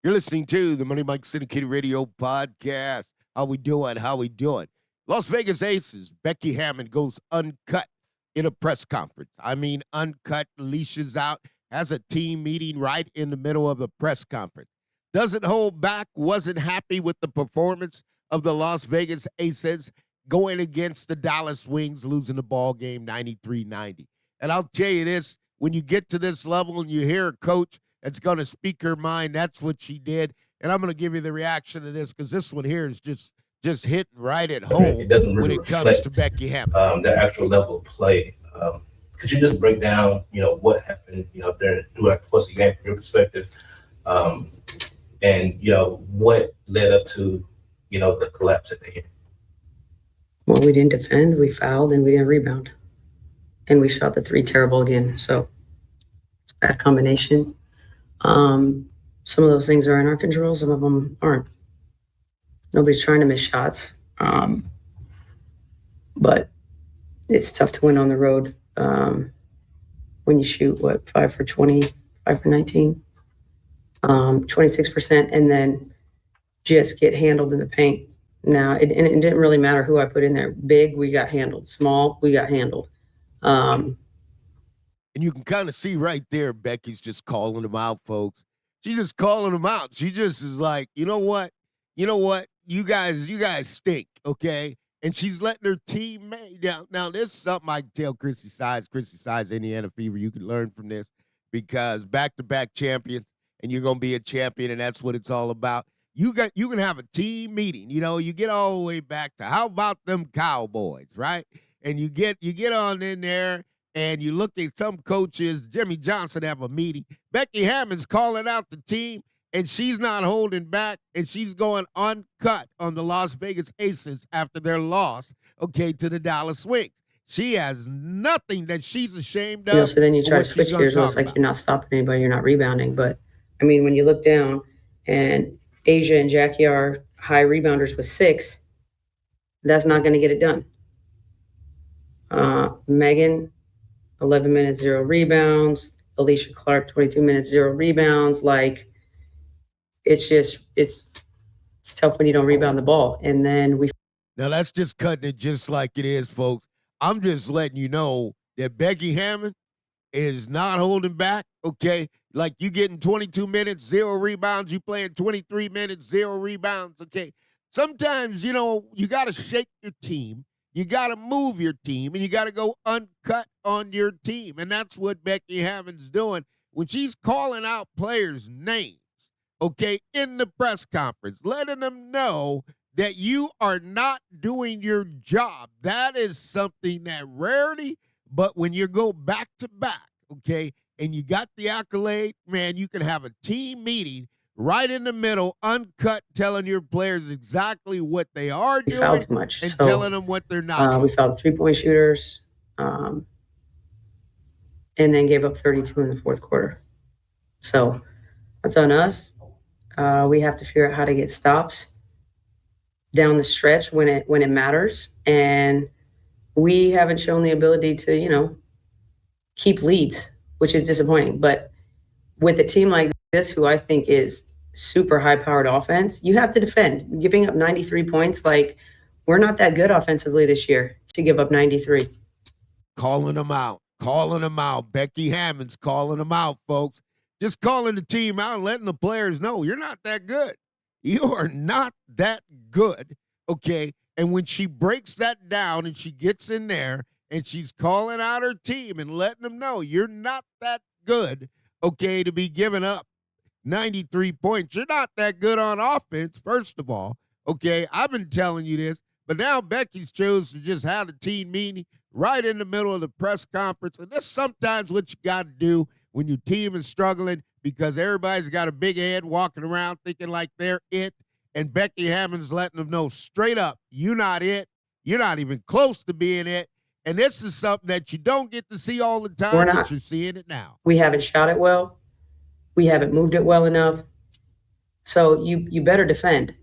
You're listening to the Money Mike Syndicated Radio podcast. How we doing? How we doing? Las Vegas Aces, Becky Hammon goes uncut in a press conference. I mean, uncut, leashes out, has a team meeting right in the middle of the press conference. Doesn't hold back, wasn't happy with the performance of the Las Vegas Aces going against the Dallas Wings, losing the ball game 93-90. And I'll tell you this, when you get to this level and you hear a coach that's going to speak her mind, that's what she did. And I'm going to give you the reaction to this because this one here is just hitting right at home it doesn't really when it comes to Becky Hammon. The actual level of play. Could you just break down, what happened, throughout the course of the game from your perspective, and what led up to, the collapse at the end? Well, we didn't defend, we fouled, and we didn't rebound, and we shot the three terrible again. So it's a bad combination. Some of those things are in our control, some of them aren't. Nobody's trying to miss shots. But it's tough to win on the road when you shoot, 5 for 20, 5 for 19, 26%, and then just get handled in the paint. Now, it didn't really matter who I put in there. Big, we got handled. Small, we got handled. And you can kind of see right there, Becky's just calling them out, folks. She's just calling them out. She just is like, you know what? You guys stink, okay? And she's letting her teammate down. Now, this is something I can tell Chrissy Sides, Indiana Fever. You can learn from this because back-to-back champions, and you're going to be a champion, and that's what it's all about. You can have a team meeting. You get all the way back to how about them Cowboys, right? And you get on in there, and you look at some coaches, Jimmy Johnson have a meeting. Becky Hammond's calling out the team, and she's not holding back, and she's going uncut on the Las Vegas Aces after their loss, to the Dallas Wings. She has nothing that she's ashamed of. So then you try to switch gears, and it's like you're not stopping anybody, you're not rebounding. But, I mean, when you look down, and Asia and Jackie are high rebounders with 6, that's not going to get it done. Megan, 11 minutes, 0 rebounds. Alicia Clark, 22 minutes, 0 rebounds. Like, it's tough when you don't rebound the ball. And then Now, that's just cutting it just like it is, folks. I'm just letting you know that Becky Hammon is not holding back, okay? Like, you getting 22 minutes, 0 rebounds. You playing 23 minutes, 0 rebounds, okay? Sometimes, you got to shake your team. You got to move your team, and you got to go uncut on your team. And that's what Becky Hammon's doing when she's calling out players' names, in the press conference, letting them know that you are not doing your job. That is something that rarely, but when you go back to back, and you got the accolade, man, you can have a team meeting right in the middle, uncut, telling your players exactly what they are doing fouled too much, and so, telling them what they're not doing. We fouled 3-point shooters, and then gave up 32 in the fourth quarter. So that's on us. We have to figure out how to get stops down the stretch when it matters, and we haven't shown the ability to keep leads, which is disappointing. But with a team like this, who I think is super high-powered offense, you have to defend. Giving up 93 points, like, we're not that good offensively this year to give up 93. Calling them out. Becky Hammond's calling them out, folks. Just calling the team out and letting the players know you're not that good. You are not that good, And when she breaks that down and she gets in there and she's calling out her team and letting them know you're not that good, to be giving up 93 points. You're not that good on offense, first of all, I've been telling you this, but now Becky's chose to just have the team meeting right in the middle of the press conference, and that's sometimes what you got to do when your team is struggling because everybody's got a big head walking around thinking like they're it, and Becky Hammond's letting them know straight up, you're not it. You're not even close to being it. And this is something that you don't get to see all the time, but you're seeing it now. We haven't shot it well. We haven't moved it well enough. So you better defend.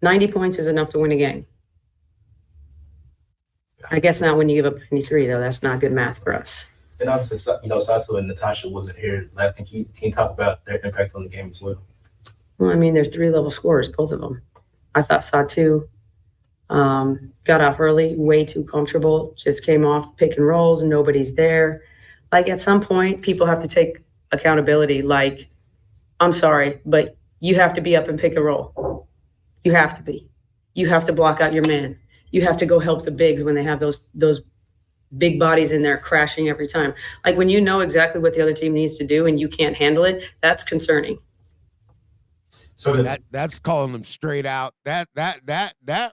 90 points is enough to win a game. I guess not when you give up 93, though. That's not good math for us. And obviously, Satou and Natasha wasn't here last. Can you talk about their impact on the game as well? Well, I mean, they're 3-level scorers, both of them. I thought Satou got off early, way too comfortable, just came off pick and rolls, nobody's there. Like, at some point, people have to take accountability. Like, I'm sorry, but you have to be up and pick and roll. You have to be. You have to block out your man. You have to go help the bigs when they have those big bodies in there crashing every time. Like, when you know exactly what the other team needs to do and you can't handle it, that's concerning. So that's calling them straight out. That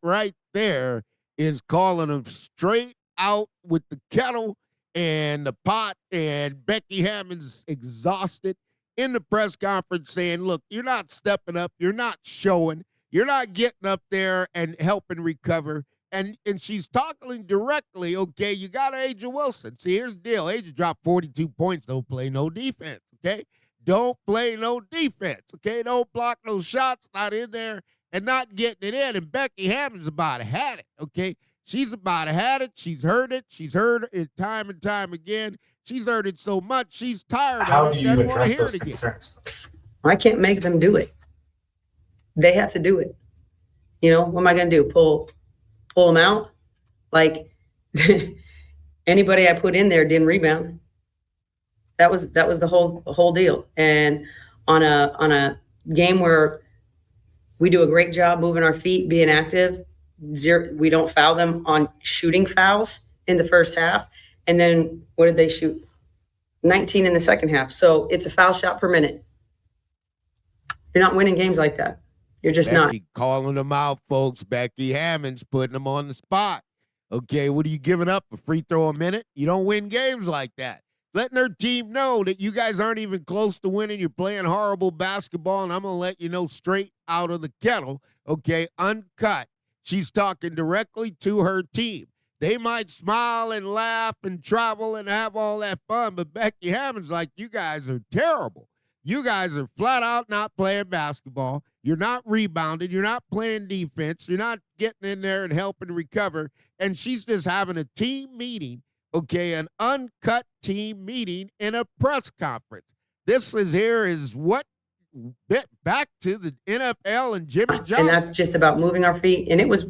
right there is calling them straight out with the kettle and the pot. And Becky Hammond's exhausted in the press conference saying, look, you're not stepping up. You're not showing. You're not getting up there and helping recover. And she's talking directly, okay, you got Ajawilson. See, here's the deal. Aja dropped 42 points. Don't play no defense, okay? Don't play no defense, okay? Don't block no shots, not in there, and not getting it in. And Becky Hammond's about to had it, okay? She's about to had it. She's heard it. She's heard it time and time again. She's heard it so much, she's tired how of it. do you address those concerns? I can't make them do it. They have to do it. You know, what am I going to do? Pull them out? Like, anybody I put in there didn't rebound. That was the whole deal. And on a game where we do a great job moving our feet, being active, we don't foul them on shooting fouls in the first half. And then what did they shoot? 19 in the second half. So it's a foul shot per minute. You're not winning games like that. You're just Becky not. Calling them out, folks. Becky Hammond's putting them on the spot. Okay, what are you giving up? A free throw a minute? You don't win games like that. Letting her team know that you guys aren't even close to winning. You're playing horrible basketball, and I'm going to let you know straight out of the kettle, okay, uncut. She's talking directly to her team. They might smile and laugh and travel and have all that fun, but Becky Hammond's like, you guys are terrible. You guys are flat out not playing basketball. You're not rebounding. You're not playing defense. You're not getting in there and helping recover. And she's just having a team meeting, okay, an uncut team meeting in a press conference. This is what back to the NFL and Jimmy Johnson. And that's just about moving our feet. And it was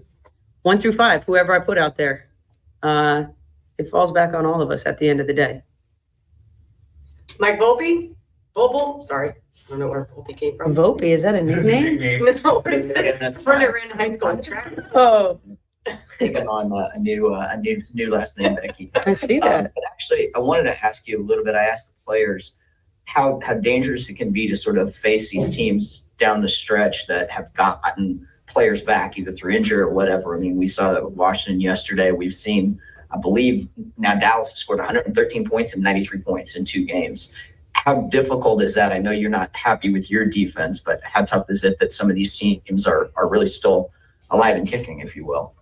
1 through 5, whoever I put out there. It falls back on all of us at the end of the day. Mike Vopel, sorry. I don't know where Volpe came from. Volpe, is that a nickname? No, it's friend I ran high school track. Oh, Taking on a new last name, Becky. I see that. But actually, I wanted to ask you a little bit. I asked the players how dangerous it can be to sort of face these teams down the stretch that have gotten players back either through injury or whatever. I mean, we saw that with Washington yesterday. We've seen, I believe, now Dallas has scored 113 points and 93 points in 2 games. How difficult is that? I know you're not happy with your defense, but how tough is it that some of these teams are really still alive and kicking, if you will?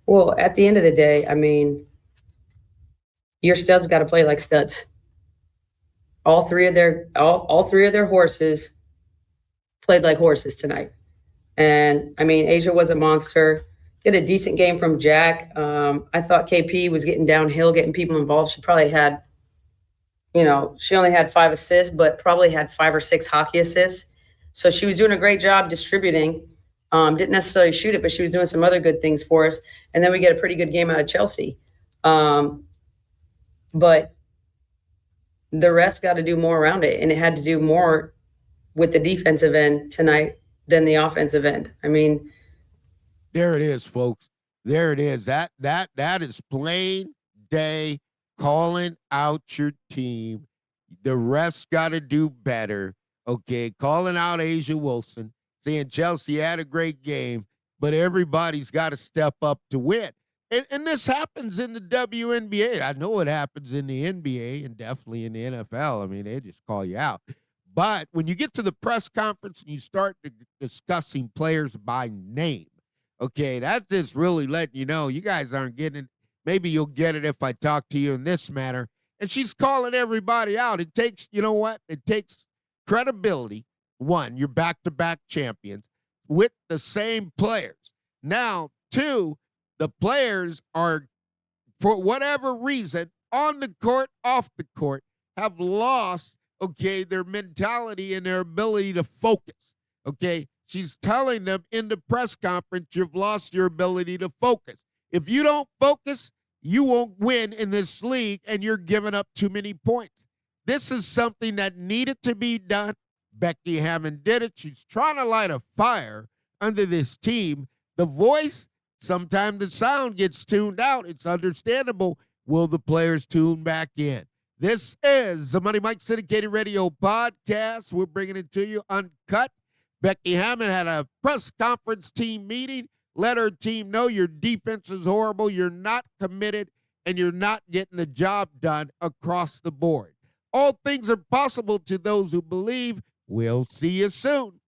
Well, at the end of the day, I mean, your studs got to play like studs. All three of their horses played like horses tonight. And I mean, Asia was a monster. Get a decent game from Jack. I thought KP was getting downhill, getting people involved. She probably had, she only had 5 assists, but probably had 5 or 6 hockey assists. So she was doing a great job distributing. Didn't necessarily shoot it, but she was doing some other good things for us. And then we get a pretty good game out of Chelsea. But the rest got to do more around it. And it had to do more with the defensive end tonight than the offensive end. I mean, there it is, folks. There it is. That is plain day calling out your team. The rest got to do better. Okay, calling out Ajawilson, saying Chelsea had a great game, but everybody's got to step up to win. And this happens in the WNBA. I know it happens in the NBA and definitely in the NFL. I mean, they just call you out. But when you get to the press conference and you start discussing players by name, okay, that's just really letting you know you guys aren't getting it. Maybe you'll get it if I talk to you in this manner. And she's calling everybody out. It takes, you know what? It takes credibility. One, you're back-to-back champions with the same players. Now, 2, the players are, for whatever reason, on the court, off the court, have lost, okay, their mentality and their ability to focus. Okay, she's telling them in the press conference, you've lost your ability to focus. If you don't focus, you won't win in this league, and you're giving up too many points. This is something that needed to be done. Becky Hammon did it. She's trying to light a fire under this team. The voice, sometimes the sound gets tuned out. It's understandable. Will the players tune back in? This is the Money Mike Syndicated Radio Podcast. We're bringing it to you uncut. Becky Hammon had a press conference team meeting. Let her team know your defense is horrible, you're not committed, and you're not getting the job done across the board. All things are possible to those who believe. We'll see you soon.